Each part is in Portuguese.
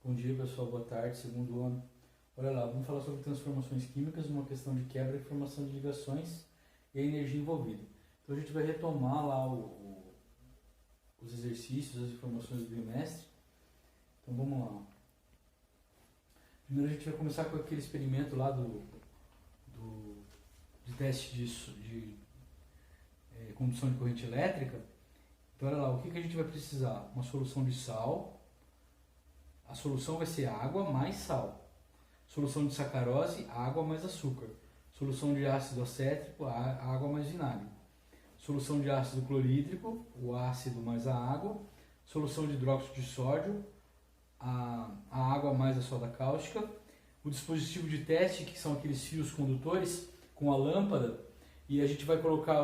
Bom dia, pessoal, boa tarde, segundo ano. Olha lá, vamos falar sobre transformações químicas, uma questão de quebra e formação de ligações e a energia envolvida. Então a gente vai retomar lá os exercícios, as informações do bimestre. Então vamos lá. Primeiro a gente vai começar com aquele experimento lá de teste de condução de corrente elétrica. Então olha lá, o que a gente vai precisar? Uma solução de sal. A solução vai ser água mais sal. Solução de sacarose, água mais açúcar. Solução de ácido acético, água mais vinagre. Solução de ácido clorídrico, o ácido mais a água. Solução de hidróxido de sódio, a água mais a soda cáustica. O dispositivo de teste, que são aqueles fios condutores com a lâmpada. E a gente vai colocar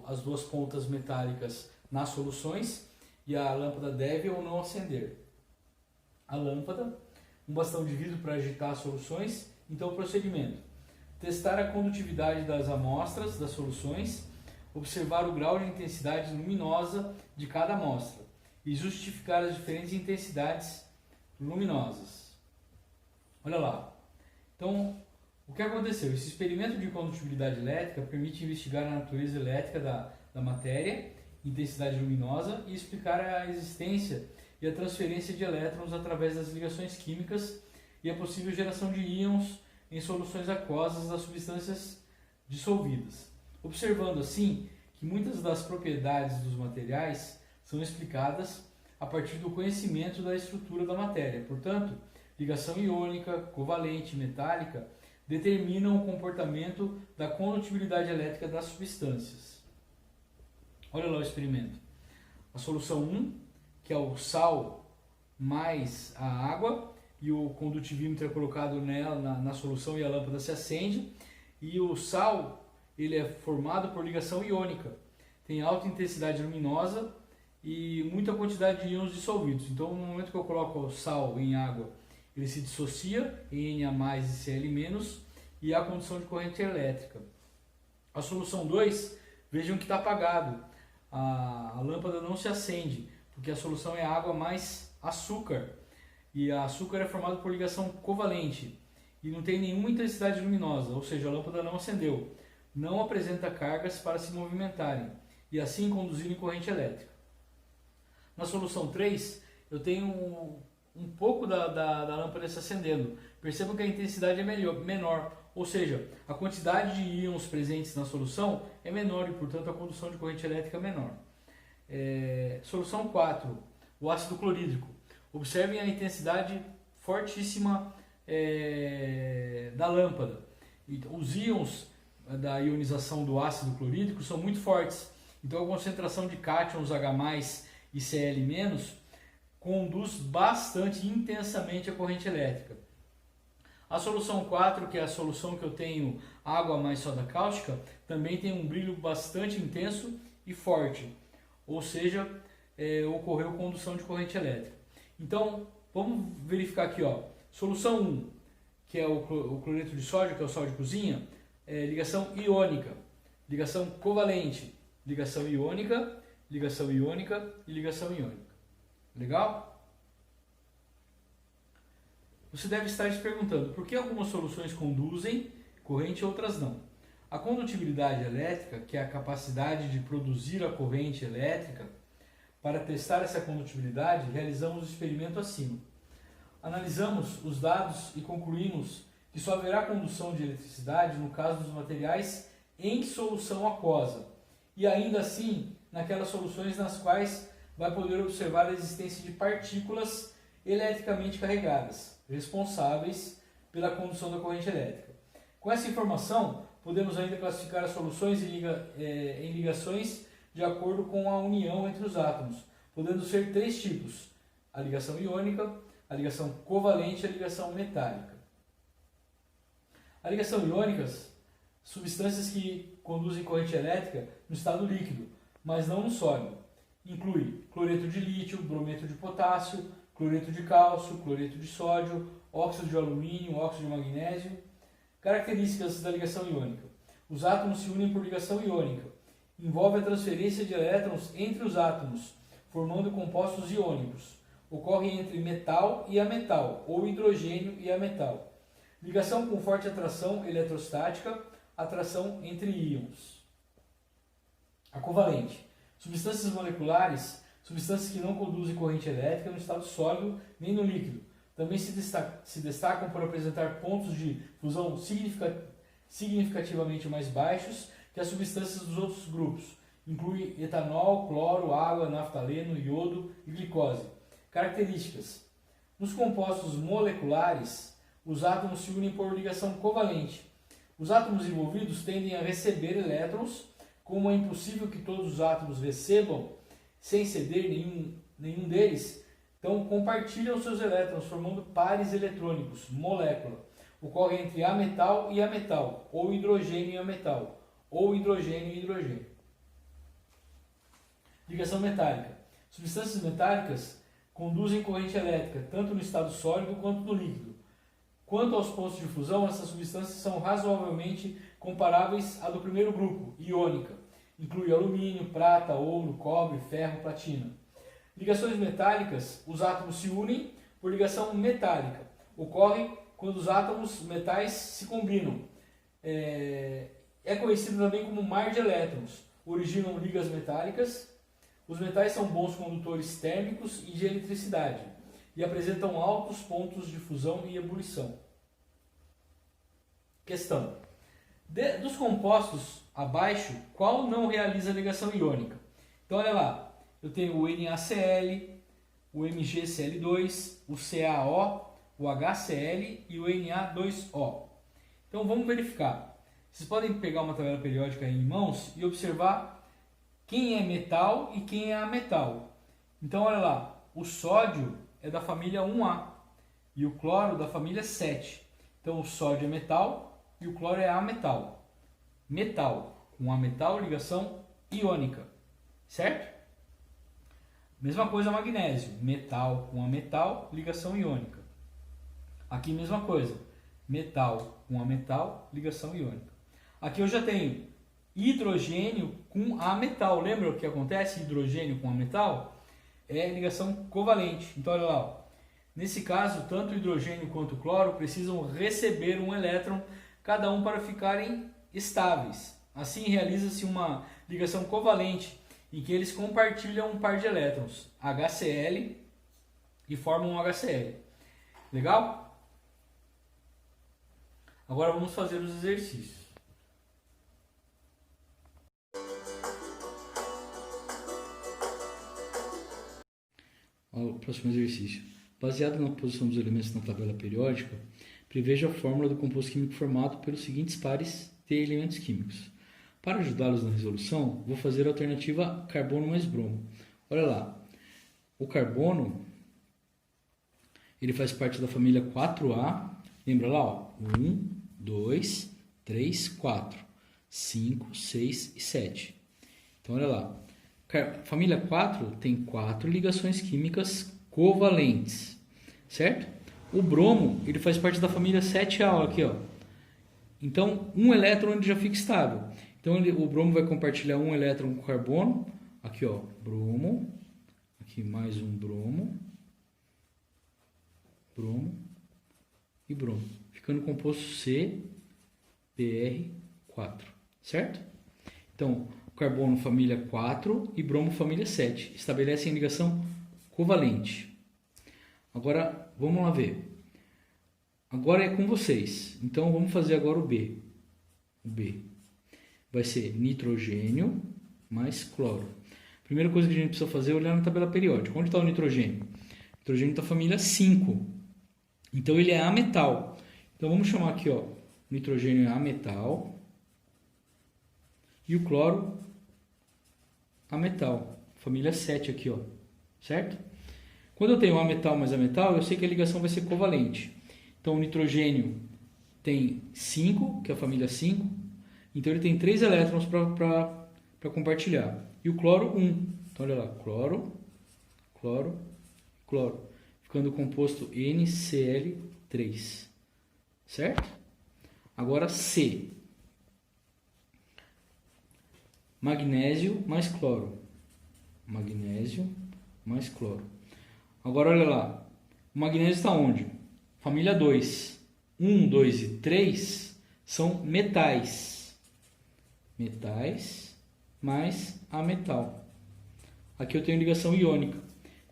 as duas pontas metálicas nas soluções e a lâmpada deve ou não acender. A lâmpada, um bastão de vidro para agitar as soluções. Então o procedimento: testar a condutividade das amostras das soluções, observar o grau de intensidade luminosa de cada amostra e justificar as diferentes intensidades luminosas. Olha lá. Então, o que aconteceu? Esse experimento de condutibilidade elétrica permite investigar a natureza elétrica da matéria, intensidade luminosa, e explicar a existência e a transferência de elétrons através das ligações químicas e a possível geração de íons em soluções aquosas das substâncias dissolvidas. Observando assim que muitas das propriedades dos materiais são explicadas a partir do conhecimento da estrutura da matéria. Portanto, ligação iônica, covalente e metálica determinam o comportamento da condutibilidade elétrica das substâncias. Olha lá o experimento. A solução 1, que é o sal mais a água, e o condutivímetro é colocado nela na solução e a lâmpada se acende. E o sal, ele é formado por ligação iônica, tem alta intensidade luminosa e muita quantidade de íons dissolvidos. Então, no momento que eu coloco o sal em água, ele se dissocia em Na+ e Cl-, e há condução de corrente elétrica. A solução 2, vejam que está apagado, a lâmpada não se acende, porque a solução é água mais açúcar, e a açúcar é formado por ligação covalente, e não tem nenhuma intensidade luminosa, ou seja, a lâmpada não acendeu, não apresenta cargas para se movimentarem, e assim conduzirem corrente elétrica. Na solução 3, eu tenho um pouco da lâmpada se acendendo. Percebam que a intensidade é menor, ou seja, a quantidade de íons presentes na solução é menor e, portanto, a condução de corrente elétrica é menor. Solução 4, o ácido clorídrico. Observem a intensidade fortíssima da lâmpada. Os íons da ionização do ácido clorídrico são muito fortes, então a concentração de cátions H+ e Cl- conduz bastante intensamente a corrente elétrica. A solução 4, que é a solução que eu tenho água mais soda cáustica, também tem um brilho bastante intenso e forte, ou seja, ocorreu condução de corrente elétrica. Então, vamos verificar aqui, ó. Solução 1, que é o cloreto de sódio, que é o sal de cozinha, ligação iônica, ligação covalente, ligação iônica e ligação iônica. Legal? Você deve estar se perguntando por que algumas soluções conduzem corrente e outras não. A condutibilidade elétrica, que é a capacidade de produzir a corrente elétrica, para testar essa condutibilidade, realizamos o experimento acima. Analisamos os dados e concluímos que só haverá condução de eletricidade no caso dos materiais em solução aquosa, e ainda assim naquelas soluções nas quais vai poder observar a existência de partículas eletricamente carregadas, responsáveis pela condução da corrente elétrica. Com essa informação, podemos ainda classificar as soluções em ligações de acordo com a união entre os átomos, podendo ser 3 tipos: a ligação iônica, a ligação covalente e a ligação metálica. A ligação iônica, substâncias que conduzem corrente elétrica no estado líquido, mas não no sólido. Inclui cloreto de lítio, brometo de potássio, cloreto de cálcio, cloreto de sódio, óxido de alumínio, óxido de magnésio. Características da ligação iônica: os átomos se unem por ligação iônica. Envolve a transferência de elétrons entre os átomos, formando compostos iônicos. ocorre entre metal e ametal, ou hidrogênio e ametal. Ligação com forte atração eletrostática, atração entre íons. A covalente. Substâncias moleculares, substâncias que não conduzem corrente elétrica no estado sólido nem no líquido. Também se destacam por apresentar pontos de fusão significativamente mais baixos que as substâncias dos outros grupos. Inclui etanol, cloro, água, naftaleno, iodo e glicose. Características. Nos compostos moleculares, os átomos se unem por ligação covalente. Os átomos envolvidos tendem a receber elétrons, como é impossível que todos os átomos recebam sem ceder nenhum deles, então compartilham seus elétrons formando pares eletrônicos, molécula. Ocorre entre ametal e ametal, ou hidrogênio e ametal, ou hidrogênio e hidrogênio. Ligação metálica. Substâncias metálicas conduzem corrente elétrica, tanto no estado sólido quanto no líquido. Quanto aos pontos de fusão, essas substâncias são razoavelmente comparáveis à do primeiro grupo, iônica. Inclui alumínio, prata, ouro, cobre, ferro, platina. Ligações metálicas, os átomos se unem por ligação metálica. Ocorre quando os átomos metais se combinam. É conhecido também como mar de elétrons. Originam ligas metálicas. Os metais são bons condutores térmicos e de eletricidade e apresentam altos pontos de fusão e ebulição. Questão. Dos compostos abaixo, qual não realiza ligação iônica? Então, olha lá. Eu tenho o NaCl, o MgCl2, o CaO, o HCl e o Na2O. Então, vamos verificar. Vocês podem pegar uma tabela periódica em mãos e observar quem é metal e quem é ametal. Então, olha lá. O sódio é da família 1A e o cloro da família 7. Então, o sódio é metal e o cloro é ametal. Metal com ametal, ligação iônica. Certo? Mesma coisa magnésio. Metal com ametal, ligação iônica. Aqui, mesma coisa. Metal com ametal, ligação iônica. Aqui eu já tenho hidrogênio com ametal. Lembra o que acontece? Hidrogênio com ametal é ligação covalente. Então, olha lá. Ó. Nesse caso, tanto o hidrogênio quanto o cloro precisam receber um elétron, cada um para ficarem estáveis. Assim, realiza-se uma ligação covalente, em que eles compartilham um par de elétrons, HCl, e formam um HCl. Legal? Agora vamos fazer os exercícios. O próximo exercício. Baseado na posição dos elementos na tabela periódica, preveja a fórmula do composto químico formado pelos seguintes pares de elementos químicos. Para ajudá-los na resolução, vou fazer a alternativa carbono mais bromo. Olha lá, o carbono ele faz parte da família 4A. Lembra lá? Ó, 1, 2, 3, 4, 5, 6 e 7. Então, olha lá. Família 4 tem 4 ligações químicas covalentes, certo? O bromo ele faz parte da família 7A, aqui, ó. Então, um elétron ele já fica estável. Então, o bromo vai compartilhar um elétron com o carbono. Aqui, ó, bromo. Aqui mais um bromo. Bromo e bromo. Ficando composto CBr4, certo? Então, carbono família 4 e bromo família 7. Estabelecem ligação covalente. Agora, vamos lá ver. Agora é com vocês. Então, vamos fazer agora o B. O B vai ser nitrogênio mais cloro. Primeira coisa que a gente precisa fazer é olhar na tabela periódica. Onde está o nitrogênio? O nitrogênio está família 5. Então, ele é ametal. Então, vamos chamar aqui, ó, nitrogênio é ametal. E o cloro, ametal. Família 7 aqui, ó. Certo? Quando eu tenho ametal mais ametal, eu sei que a ligação vai ser covalente. Então, o nitrogênio tem 5, que é a família 5. Então, ele tem 3 elétrons para compartilhar. E o cloro, 1. Então, olha lá. Cloro, cloro, cloro. Ficando o composto NCl3. Certo? Agora, C. Magnésio mais cloro. Magnésio mais cloro. Agora olha lá. O magnésio está onde? Família 2. 1, 2 e 3 são metais. Metais mais ametal. Aqui eu tenho ligação iônica.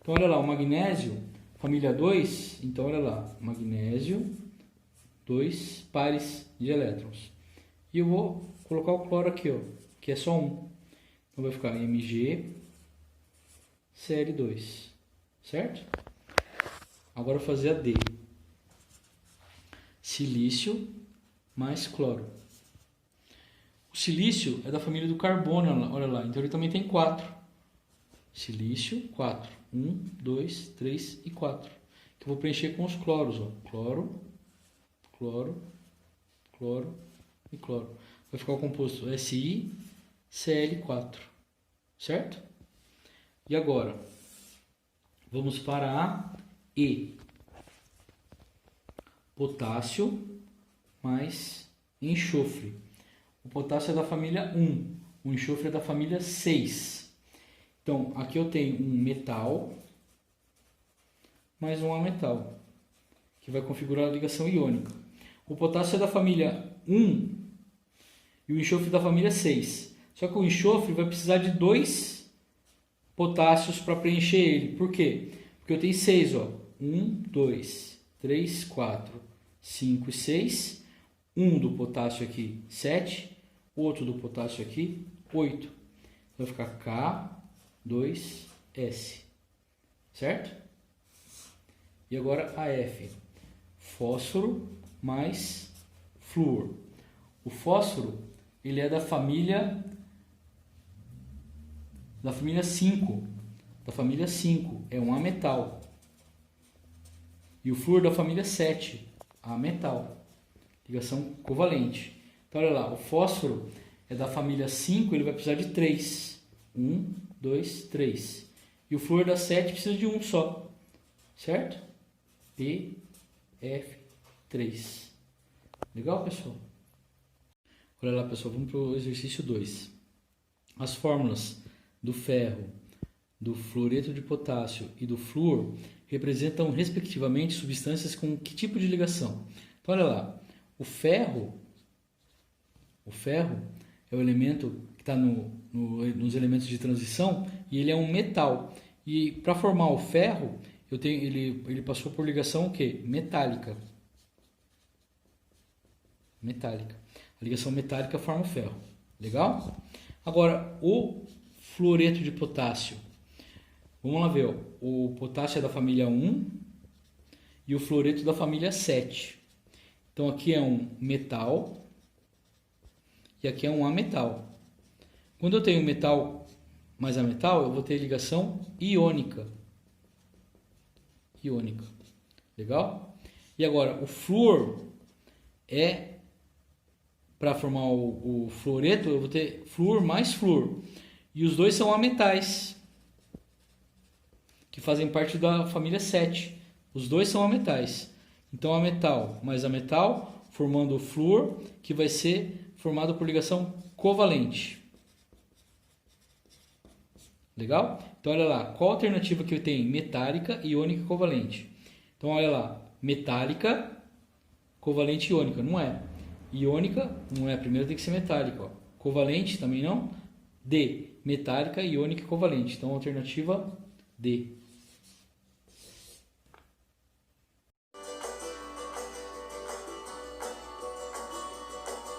Então olha lá, o magnésio, família 2, então olha lá, magnésio, 2 pares de elétrons. E eu vou colocar o cloro aqui, ó, que é só um. Então vai ficar MgCl2, certo? Agora eu vou fazer a D. Silício mais cloro. O silício é da família do carbono, olha lá, então ele também tem 4. Silício, 4. 1, 2, 3 e 4. Que eu vou preencher com os cloros, ó. Cloro, cloro, cloro e cloro. Vai ficar o composto SiCl4, certo? E agora, vamos para a E. Potássio mais enxofre. O potássio é da família 1, o enxofre é da família 6. Então, aqui eu tenho um metal mais um ametal, que vai configurar a ligação iônica. O potássio é da família 1 e o enxofre da família 6. Só que o enxofre vai precisar de 2 potássios para preencher ele. Por quê? Porque eu tenho 6, ó. 1, 2, 3, 4, 5 e 6. Um do potássio aqui, 7. Outro do potássio aqui, 8. Vai ficar K2S. Certo? E agora a F. Fósforo mais flúor. O fósforo, ele é da família 5. Da família 5, é um ametal. E o flúor da família 7, ametal. Ligação covalente. Então olha lá, o fósforo é da família 5, ele vai precisar de 3. 1, 2, 3. E o flúor da 7 precisa de um só. Certo? PF3. Legal, pessoal? Olha lá, pessoal, vamos para o exercício 2. As fórmulas do ferro, do fluoreto de potássio e do flúor representam, respectivamente, substâncias com que tipo de ligação? Então, olha lá, o ferro é o elemento que está nos elementos de transição e ele é um metal. E para formar o ferro, ele passou por ligação o quê? Metálica. Metálica. A ligação metálica forma o ferro. Legal? Agora, o fluoreto de potássio. Vamos lá ver. Ó. O potássio é da família 1 e o fluoreto da família 7. Então, aqui é um metal e aqui é um ametal. Quando eu tenho metal mais ametal, eu vou ter ligação iônica. Iônica. Legal? E agora, o flúor é, para formar o fluoreto, eu vou ter flúor mais flúor. E os dois são ametais, que fazem parte da família 7. Os dois são ametais. Então, ametal mais ametal, formando o flúor, que vai ser formado por ligação covalente. Legal? Então, olha lá, qual a alternativa que eu tenho? Metálica, iônica e covalente. Então, olha lá, metálica, covalente e iônica. Não é. Iônica, não é. Primeiro tem que ser metálica. Ó. Covalente, também não. D, metálica, iônica e covalente. Então, alternativa D.